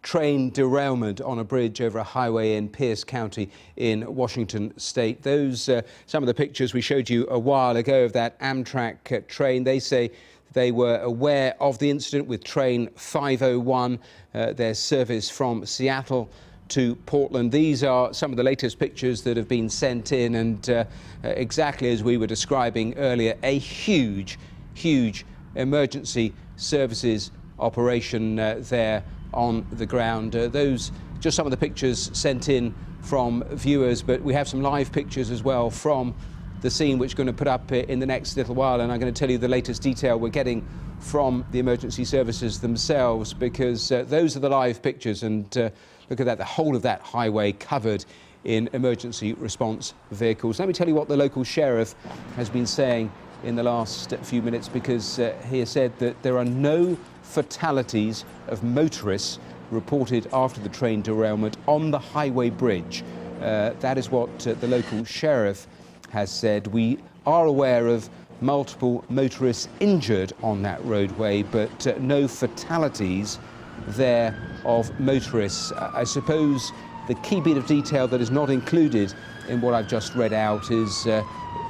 train derailment on a bridge over a highway in Pierce County in Washington State. Those some of the pictures we showed you a while ago of that Amtrak train. They say they were aware of the incident with train 501, their service from Seattle to Portland. These are some of the latest pictures that have been sent in, and exactly as we were describing earlier, a huge emergency services operation there on the ground. Those just some of the pictures sent in from viewers, but we have some live pictures as well from the scene which we're going to put up in the next little while, and I'm going to tell you the latest detail we're getting from the emergency services themselves, because those are the live pictures, and look at that, the whole of that highway covered in emergency response vehicles. Let me tell you what the local sheriff has been saying in the last few minutes, because he has said that there are no fatalities of motorists reported after the train derailment on the highway bridge. That is what the local sheriff has said. We are aware of multiple motorists injured on that roadway, but no fatalities there of motorists. I suppose the key bit of detail that is not included in what I've just read out is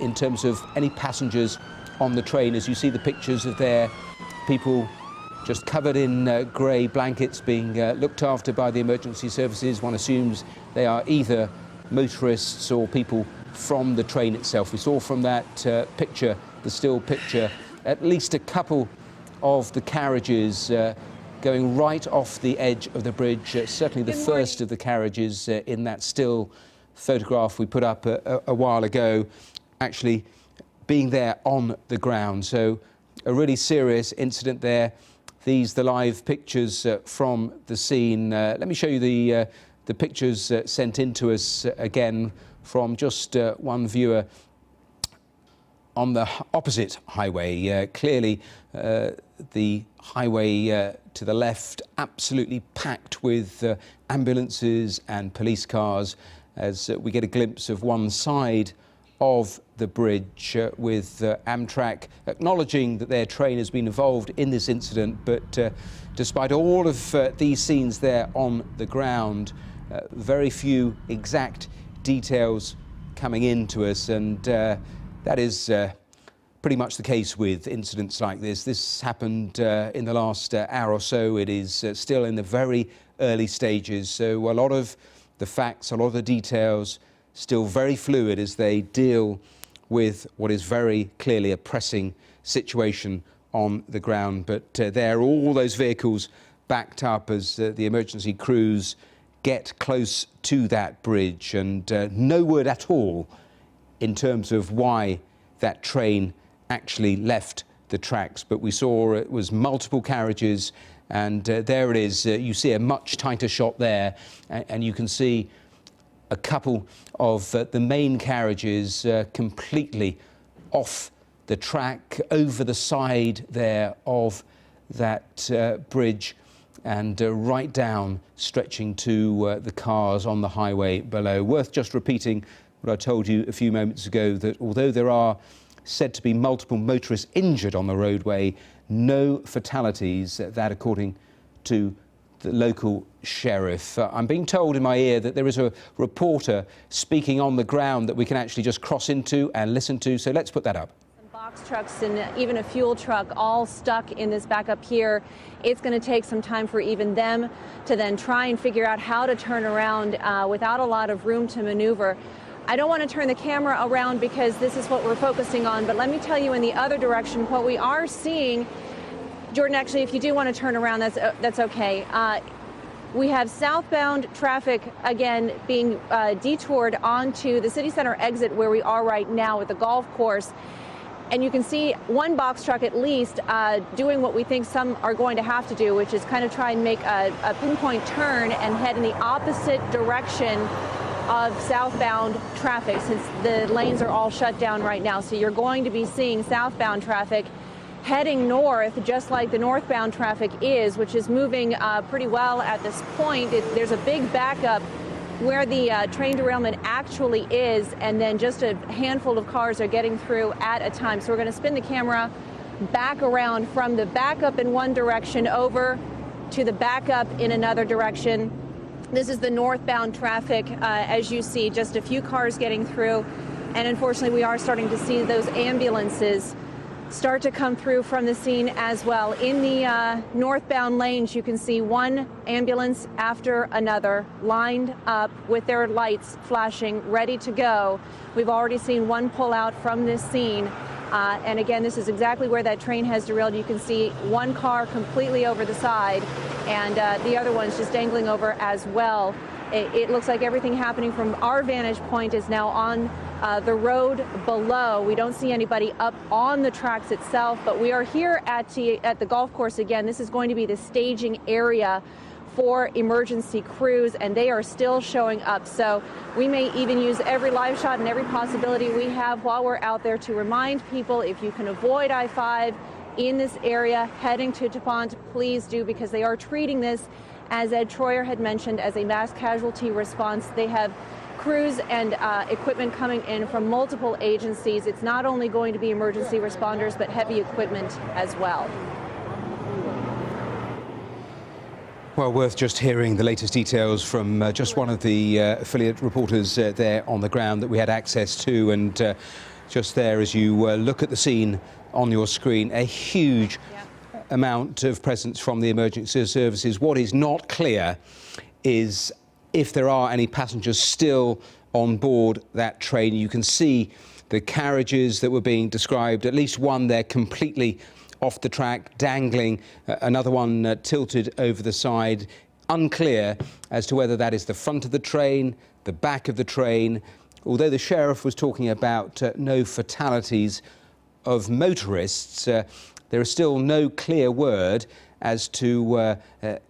in terms of any passengers on the train. As you see the pictures of their people just covered in grey blankets being looked after by the emergency services. One assumes they are either motorists or people from the train itself. We saw from that picture, the still picture, at least a couple of the carriages going right off the edge of the bridge. Certainly the first of the carriages in that still photograph we put up a while ago, actually being there on the ground. So a really serious incident there. These the live pictures from the scene. Let me show you the pictures sent in to us again from just one viewer on the opposite highway. Clearly the highway to the left absolutely packed with ambulances and police cars, as we get a glimpse of one side of the bridge with Amtrak acknowledging that their train has been involved in this incident. But despite all of these scenes there on the ground, very few exact details coming in to us, and that is pretty much the case with incidents like this. This happened in the last hour or so. It is still in the very early stages, so a lot of the facts, a lot of the details still very fluid as they deal with what is very clearly a pressing situation on the ground. But there are all those vehicles backed up as the emergency crews get close to that bridge, and no word at all in terms of why that train actually left the tracks. But we saw it was multiple carriages, and there it is. You see a much tighter shot there, and you can see a couple of the main carriages completely off the track, over the side there of that bridge, and right down, stretching to the cars on the highway below. Worth just repeating what I told you a few moments ago, that although there are said to be multiple motorists injured on the roadway, no fatalities, that according to the local sheriff. I'm being told in my ear that there is a reporter speaking on the ground that we can actually just cross into and listen to, so let's put that up. Box trucks and even a fuel truck all stuck in this backup here. It's going to take some time for even them to then try and figure out how to turn around without a lot of room to maneuver. I don't want to turn the camera around because this is what we're focusing on, but let me tell you in the other direction what we are seeing. Jordan, actually, if you do want to turn around, that's okay. We have southbound traffic, again, being detoured onto the city center exit where we are right now at the golf course. And you can see one box truck at least doing what we think some are going to have to do, which is kind of try and make a pinpoint turn and head in the opposite direction of southbound traffic, since the lanes are all shut down right now. So you're going to be seeing southbound traffic heading north, just like the northbound traffic is, which is moving pretty well at this point. There's a big backup where the train derailment actually is, and then just a handful of cars are getting through at a time. So we're going to spin the camera back around from the backup in one direction over to the backup in another direction. This is the northbound traffic, as you see, just a few cars getting through. And unfortunately, we are starting to see those ambulances start to come through from the scene as well. In the northbound lanes, you can see one ambulance after another lined up with their lights flashing, ready to go. We've already seen one pull out from this scene. And again, this is exactly where that train has derailed. You can see one car completely over the side and the other one's just dangling over as well. It looks like everything happening from our vantage point is now on the road below. We don't see anybody up on the tracks itself, but we are here at the golf course again. This is going to be the staging area for emergency crews, and they are still showing up. So we may even use every live shot and every possibility we have while we're out there to remind people, if you can avoid I-5 in this area heading to DuPont, please do, because they are treating this, as Ed Troyer had mentioned, as a mass casualty response. They have crews and equipment coming in from multiple agencies. It's not only going to be emergency responders, but heavy equipment as well. Well, worth just hearing the latest details from just one of the affiliate reporters there on the ground that we had access to. And just there, as you look at the scene on your screen, a huge amount of presence from the emergency services. What is not clear is if there are any passengers still on board that train. You can see the carriages that were being described, at least one there completely off the track, dangling, another one tilted over the side. Unclear as to whether that is the front of the train, the back of the train. Although the sheriff was talking about no fatalities of motorists, there is still no clear word as to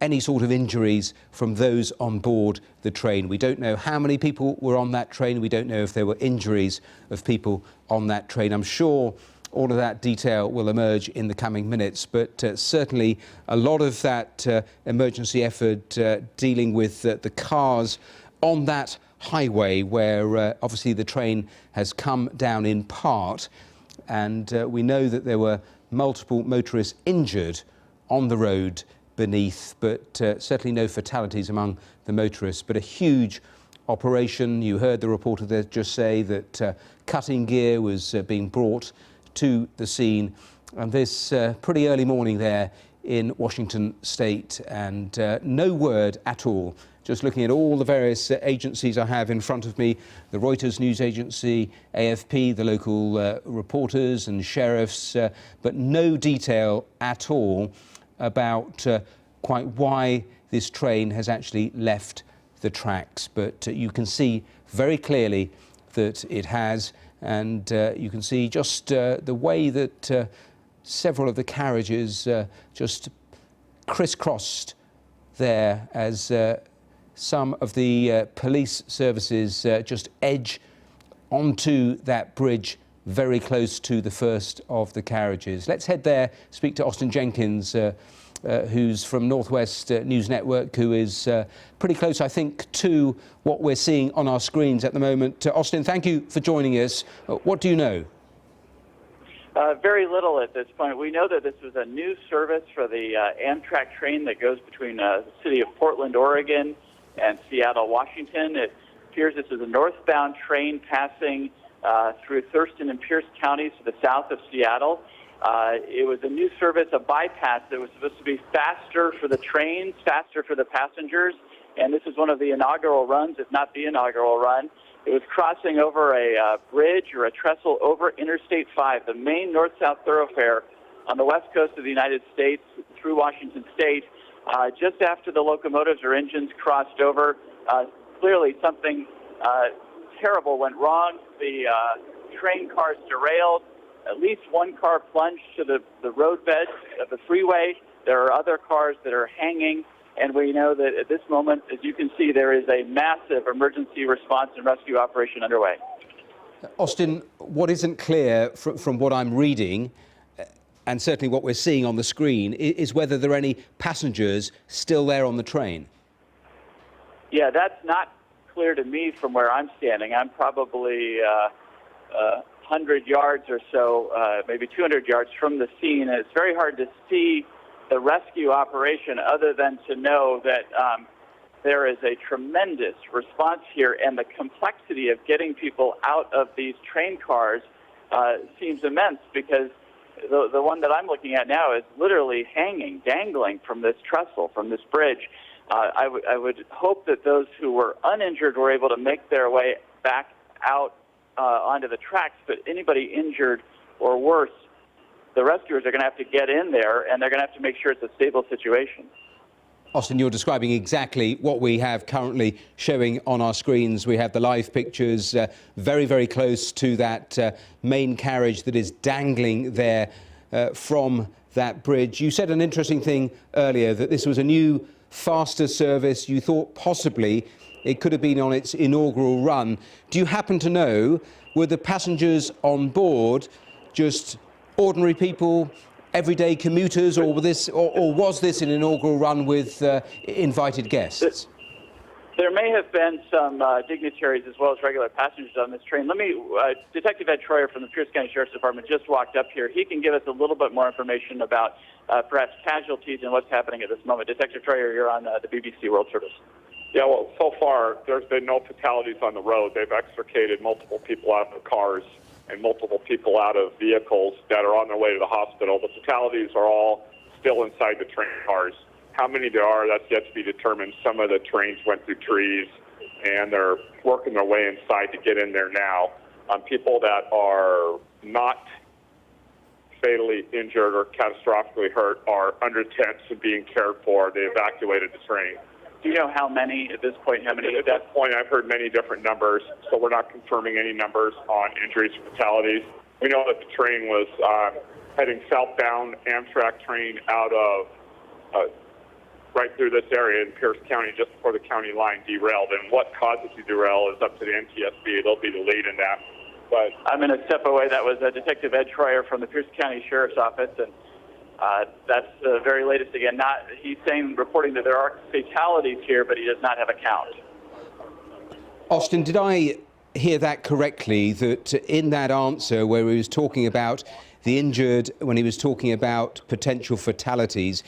any sort of injuries from those on board the train. We don't know how many people were on that train. We don't know if there were injuries of people on that train. I'm sure all of that detail will emerge in the coming minutes, but certainly a lot of that emergency effort dealing with the cars on that highway where obviously the train has come down in part, and we know that there were multiple motorists injured on the road beneath, but certainly no fatalities among the motorists, but a huge operation. You heard the reporter there just say that cutting gear was being brought to the scene, and this pretty early morning there in Washington State, and no word at all. Just looking at all the various agencies I have in front of me, the Reuters news agency, AFP, the local reporters and sheriffs, but no detail at all about quite why this train has actually left the tracks. But you can see very clearly that it has, and you can see just the way that several of the carriages just crisscrossed there as some of the police services just edge onto that bridge very close to the first of the carriages. Let's head there, speak to Austin Jenkins, who's from Northwest News Network, who is pretty close, I think, to what we're seeing on our screens at the moment. Austin, thank you for joining us. What do you know? Very little at this point. We know that this was a new service for the Amtrak train that goes between the city of Portland, Oregon, and Seattle, Washington. It appears this is a northbound train passing through Thurston and Pierce counties to the south of Seattle. It was a new service, a bypass that was supposed to be faster for the trains, faster for the passengers, and this is one of the inaugural runs, if not the inaugural run. It was crossing over a bridge or a trestle over Interstate 5, the main north-south thoroughfare on the west coast of the United States through Washington State. Just after the locomotives or engines crossed over, clearly something terrible went wrong. The train cars derailed. At least one car plunged to the roadbed of the freeway. There are other cars that are hanging. And we know that at this moment, as you can see, there is a massive emergency response and rescue operation underway. Austin, what isn't clear from what I'm reading, and certainly what we're seeing on the screen, is whether there are any passengers still there on the train. Yeah, that's not clear to me from where I'm standing. I'm probably 100 yards or so, maybe 200 yards from the scene. And it's very hard to see the rescue operation other than to know that there is a tremendous response here, and the complexity of getting people out of these train cars seems immense, because the one that I'm looking at now is literally hanging, dangling from this trestle, from this bridge. I would hope that those who were uninjured were able to make their way back out onto the tracks, but anybody injured or worse, the rescuers are going to have to get in there, and they're going to have to make sure it's a stable situation. Austin, you're describing exactly what we have currently showing on our screens. We have the live pictures very, very close to that main carriage that is dangling there from that bridge. You said an interesting thing earlier, that this was a new, faster service. You thought possibly it could have been on its inaugural run. Do you happen to know, were the passengers on board just ordinary people, everyday commuters, or was this an inaugural run with invited guests? There may have been some dignitaries as well as regular passengers on this train. Detective Ed Troyer from the Pierce County Sheriff's Department just walked up here. He can give us a little bit more information about perhaps casualties and what's happening at this moment. Detective Troyer, you're on the BBC World Service. Yeah, well, so far there's been no fatalities on the road. They've extricated multiple people out of the cars and multiple people out of vehicles that are on their way to the hospital. The fatalities are all still inside the train cars. How many there are, that's yet to be determined. Some of the trains went through trees, and they're working their way inside to get in there now. People that are not fatally injured or catastrophically hurt are under tents and being cared for. They evacuated the train. Do you know how many at this point? At this point, I've heard many different numbers, so we're not confirming any numbers on injuries or fatalities. We know that the train was heading southbound. Amtrak train out of right through this area in Pierce County, just before the county line, derailed. And what caused it to derail is up to the NTSB. They'll be the lead in that. But I'm going to step away. That was Detective Ed Troyer from the Pierce County Sheriff's Office, and that's the very latest. Again, he's reporting that there are fatalities here, but he does not have a count. Austin, did I hear that correctly, that in that answer where he was talking about the injured, when he was talking about potential fatalities,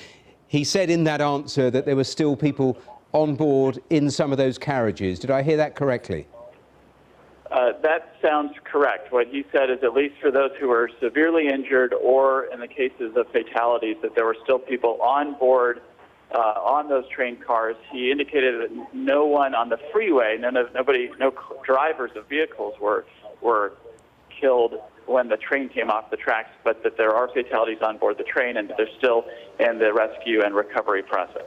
he said in that answer that there were still people on board in some of those carriages? Did I hear that correctly? That sounds correct. What he said is, at least for those who were severely injured or in the cases of fatalities, that there were still people on board on those train cars. He indicated that no one on the freeway, no drivers of vehicles were killed when the train came off the tracks, but that there are fatalities on board the train, and that they're still in the rescue and recovery process.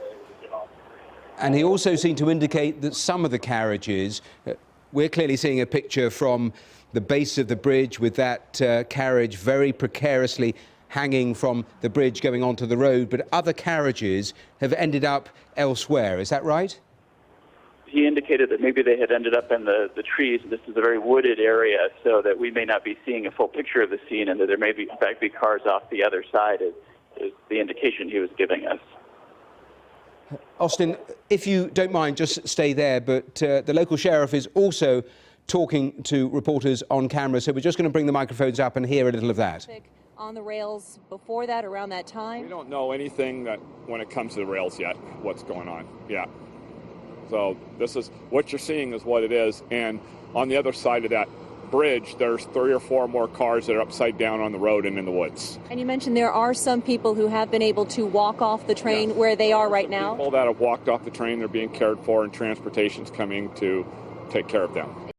And he also seemed to indicate that some of the carriages, we're clearly seeing a picture from the base of the bridge with that carriage very precariously hanging from the bridge going onto the road, but other carriages have ended up elsewhere. Is that right? He indicated that maybe they had ended up in the trees. This is a very wooded area, so that we may not be seeing a full picture of the scene, and that there may be, in fact, be cars off the other side is the indication he was giving us. Austin, if you don't mind, just stay there, but the local sheriff is also talking to reporters on camera, so we're just going to bring the microphones up and hear a little of that. On the rails before that, around that time? We don't know anything that when it comes to the rails yet, what's going on. Yeah. So this is what you're seeing is what it is. And on the other side of that bridge, there's 3 or 4 more cars that are upside down on the road and in the woods. And you mentioned there are some people who have been able to walk off the train where they are right now. People that have walked off the train, they're being cared for, and transportation's coming to take care of them.